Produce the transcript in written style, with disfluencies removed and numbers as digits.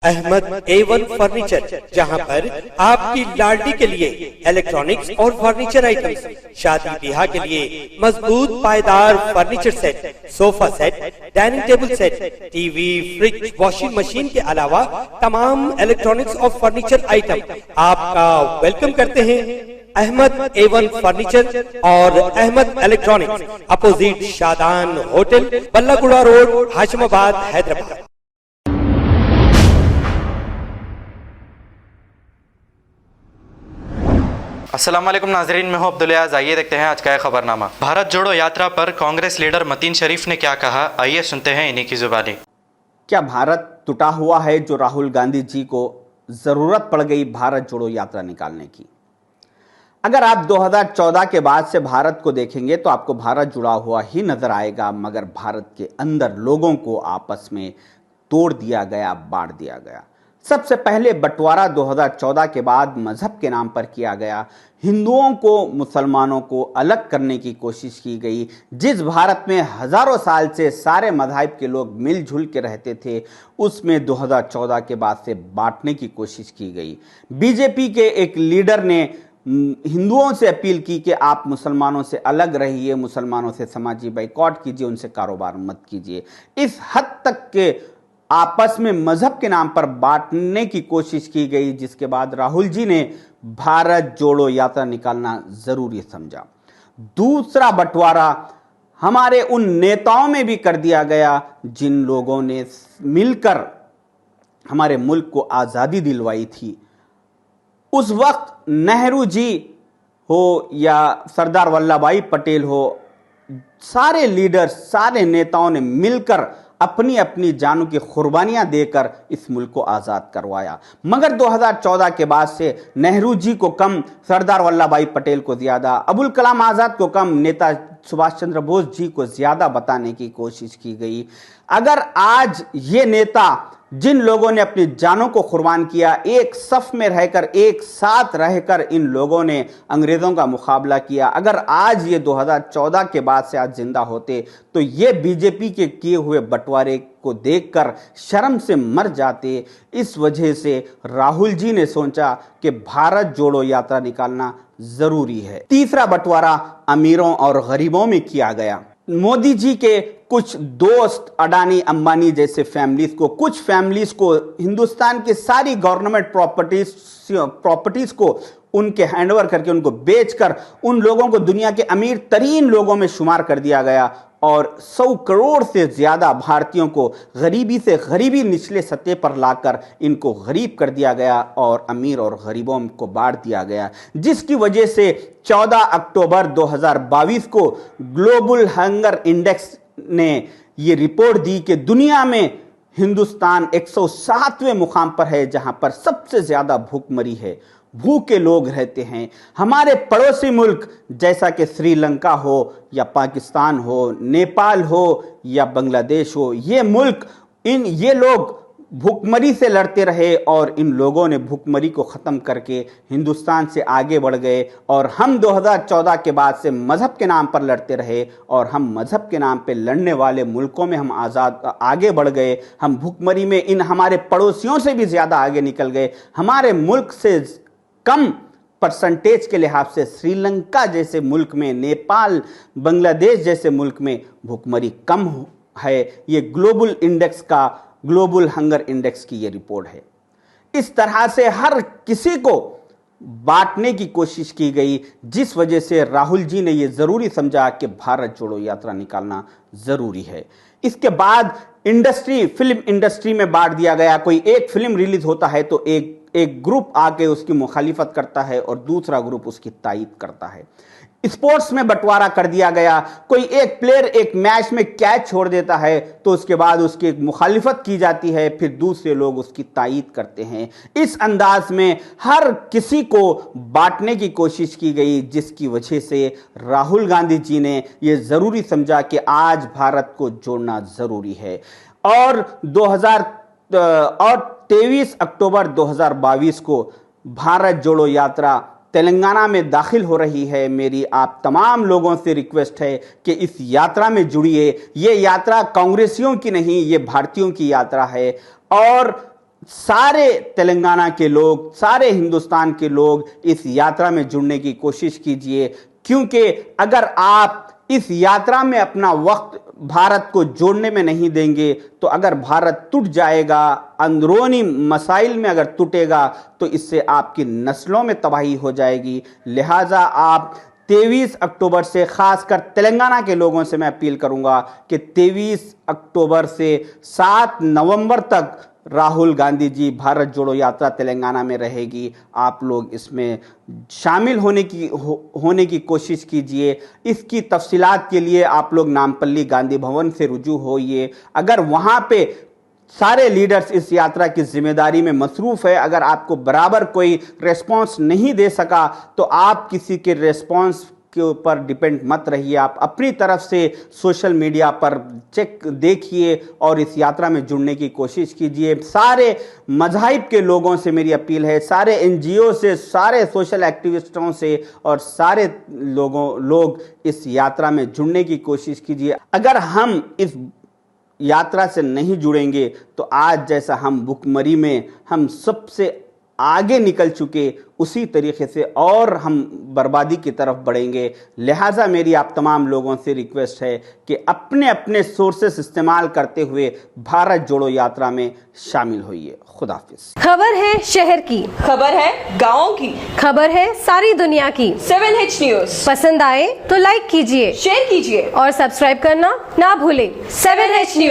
Ahmad A1 furniture, जहां पर आपकी लाडली के लिए इलेक्ट्रॉनिक्स और फर्नीचर आइटम्स, शादी ब्याह के लिए मजबूत पायदार furniture set, sofa set, dining table set, TV, fridge, washing machine के अलावा तमाम इलेक्ट्रॉनिक्स और फर्नीचर आइटम आपका वेलकम करते हैं। अहमद A1 फर्नीचर और Ahmed electronics, opposite Shadan hotel, Ballaguda road, Hashimabad, Hyderabad. अस्सलाम वालेकुम नाजरीन, मैं हूं अब्दुल अयाज। आइए देखते हैं आज का खबरनामा। भारत जोड़ो यात्रा पर कांग्रेस लीडर मतीन शरीफ ने क्या कहा, आइए सुनते हैं इन्हीं की जुबानी। क्या भारत टूटा हुआ है जो राहुल गांधी जी को ज़रूरत पड़ गई भारत जोड़ो यात्रा निकालने की? अगर आप 2014 के बाद से भारत को देखेंगे तो आपको भारत जुड़ा हुआ ही नजर आएगा, मगर भारत के अंदर लोगों को आपस में तोड़ दिया गया, बांट दिया गया। सबसे पहले बंटवारा 2014 के बाद मजहब के नाम पर किया गया। हिंदुओं को मुसलमानों को अलग करने की कोशिश की गई। जिस भारत में हजारों साल से सारे मज़ाहिब के लोग मिलजुल के रहते थे, उसमें 2014 के बाद से बांटने की कोशिश की गई। बीजेपी के एक लीडर ने हिंदुओं से अपील की कि आप मुसलमानों से अलग रहिए, मुसलमानों से समाजी बाइकॉट कीजिए, उनसे कारोबार मत कीजिए। इस हद तक के आपस में मजहब के नाम पर बांटने की कोशिश की गई, जिसके बाद राहुल जी ने भारत जोड़ो यात्रा निकालना जरूरी समझा। दूसरा बंटवारा हमारे उन नेताओं में भी कर दिया गया जिन लोगों ने मिलकर हमारे मुल्क को आज़ादी दिलवाई थी। उस वक्त नेहरू जी हो या सरदार वल्लभ भाई पटेल हो, सारे लीडर, सारे नेताओं ने मिलकर अपनी अपनी जानों की कुर्बानियां देकर इस मुल्क को आज़ाद करवाया। मगर 2014 के बाद से नेहरू जी को कम, सरदार वल्लभ भाई पटेल को ज़्यादा, अबुल कलाम आज़ाद को कम, नेता सुभाष चंद्र बोस जी को ज़्यादा बताने की कोशिश की गई। अगर आज ये नेता, जिन लोगों ने अपनी जानों को कुर्बान किया, एक सफ में रहकर, एक साथ रहकर इन लोगों ने अंग्रेज़ों का मुकाबला किया, अगर आज ये 2014 के बाद से आज जिंदा होते तो ये बीजेपी के किए हुए बंटवारे को देखकर शर्म से मर जाते। इस वजह से राहुल जी ने सोचा कि भारत जोड़ो यात्रा निकालना ज़रूरी है। तीसरा बंटवारा अमीरों और गरीबों में किया गया। मोदी जी के कुछ दोस्त अडानी अंबानी जैसे फैमिलीज को, कुछ फैमिलीज को हिंदुस्तान की सारी गवर्नमेंट प्रॉपर्टीज को उनके हैंडओवर करके, उनको बेचकर उन लोगों को दुनिया के अमीर तरीन लोगों में शुमार कर दिया गया और 100 करोड़ से ज्यादा भारतीयों को गरीबी से गरीबी निचले सतह पर लाकर इनको गरीब कर दिया गया और अमीर और गरीबों को बांट दिया गया, जिसकी वजह से 14 अक्टूबर 2022 को ग्लोबल हंगर इंडेक्स ने ये रिपोर्ट दी कि दुनिया में हिंदुस्तान 107वें मुकाम पर है, जहां पर सबसे ज्यादा भूखमरी है, भूखे लोग रहते हैं। हमारे पड़ोसी मुल्क जैसा कि श्रीलंका हो या पाकिस्तान हो, नेपाल हो या बांग्लादेश हो, ये मुल्क, ये लोग भूखमरी से लड़ते रहे और इन लोगों ने भूखमरी को ख़त्म करके हिंदुस्तान से आगे बढ़ गए। और हम 2014 के बाद से मज़हब के नाम पर लड़ते रहे और हम मज़हब के नाम पे लड़ने वाले मुल्कों में हम आगे बढ़ गए। हम भूखमरी में इन हमारे पड़ोसियों से भी ज़्यादा आगे निकल गए। हमारे मुल्क से कम परसेंटेज के लिहाज से श्रीलंका जैसे मुल्क में, नेपाल, बांग्लादेश जैसे मुल्क में भूखमरी कम है। ये ग्लोबल हंगर इंडेक्स की ये रिपोर्ट है। इस तरह से हर किसी को बांटने की कोशिश की गई, जिस वजह से राहुल जी ने ये जरूरी समझा कि भारत जोड़ो यात्रा निकालना जरूरी है। इसके बाद फिल्म इंडस्ट्री में बांट दिया गया। कोई एक फिल्म रिलीज होता है तो एक ग्रुप आके उसकी मुखालिफत करता है और दूसरा ग्रुप उसकी तायीद करता है। स्पोर्ट्स में बंटवारा कर दिया गया। कोई एक प्लेयर एक मैच में कैच छोड़ देता है तो उसके बाद उसकी मुखालिफत की जाती है, फिर दूसरे लोग उसकी तायीद करते हैं। इस अंदाज में हर किसी को बांटने की कोशिश की गई, जिसकी वजह से राहुल गांधी जी ने यह जरूरी समझा कि आज भारत को जोड़ना जरूरी है। और 23 अक्टूबर 2022 को भारत जोड़ो यात्रा तेलंगाना में दाखिल हो रही है। मेरी आप तमाम लोगों से रिक्वेस्ट है कि इस यात्रा में जुड़िए। ये यात्रा कांग्रेसियों की नहीं, ये भारतीयों की यात्रा है। और सारे तेलंगाना के लोग, सारे हिंदुस्तान के लोग इस यात्रा में जुड़ने की कोशिश कीजिए, क्योंकि अगर आप इस यात्रा में अपना वक्त भारत को जोड़ने में नहीं देंगे तो अगर भारत टूट जाएगा, अंदरूनी मसाइल में अगर टूटेगा तो इससे आपकी नस्लों में तबाही हो जाएगी। लिहाजा आप 23 अक्टूबर से, खासकर तेलंगाना के लोगों से मैं अपील करूंगा कि 23 अक्टूबर से 7 नवंबर तक राहुल गांधी जी भारत जोड़ो यात्रा तेलंगाना में रहेगी। आप लोग इसमें शामिल होने की कोशिश कीजिए। इसकी तफसीलात के लिए आप लोग नामपल्ली गांधी भवन से रुजू होइए। अगर वहाँ पे सारे लीडर्स इस यात्रा की जिम्मेदारी में मसरूफ़ है, अगर आपको बराबर कोई रेस्पॉन्स नहीं दे सका तो आप किसी के रेस्पॉन्स के ऊपर डिपेंड मत रहिए। आप अपनी तरफ से सोशल मीडिया पर चेक देखिए और इस यात्रा में जुड़ने की कोशिश कीजिए। सारे मज़ाहिब के लोगों से मेरी अपील है, सारे एनजीओ से, सारे सोशल एक्टिविस्टों से और सारे लोग इस यात्रा में जुड़ने की कोशिश कीजिए। अगर हम इस यात्रा से नहीं जुड़ेंगे तो आज जैसा हम भुखमरी में हम सबसे आगे निकल चुके, उसी तरीके से और हम बर्बादी की तरफ बढ़ेंगे। लिहाजा मेरी आप तमाम लोगों से रिक्वेस्ट है कि अपने अपने सोर्सेस इस्तेमाल करते हुए भारत जोड़ो यात्रा में शामिल होइए। खुदा हाफिज। खबर है शहर की, खबर है गाँव की, खबर है सारी दुनिया की। 7H न्यूज पसंद आए तो लाइक कीजिए, शेयर कीजिए और सब्सक्राइब करना ना भूलें। 7H news.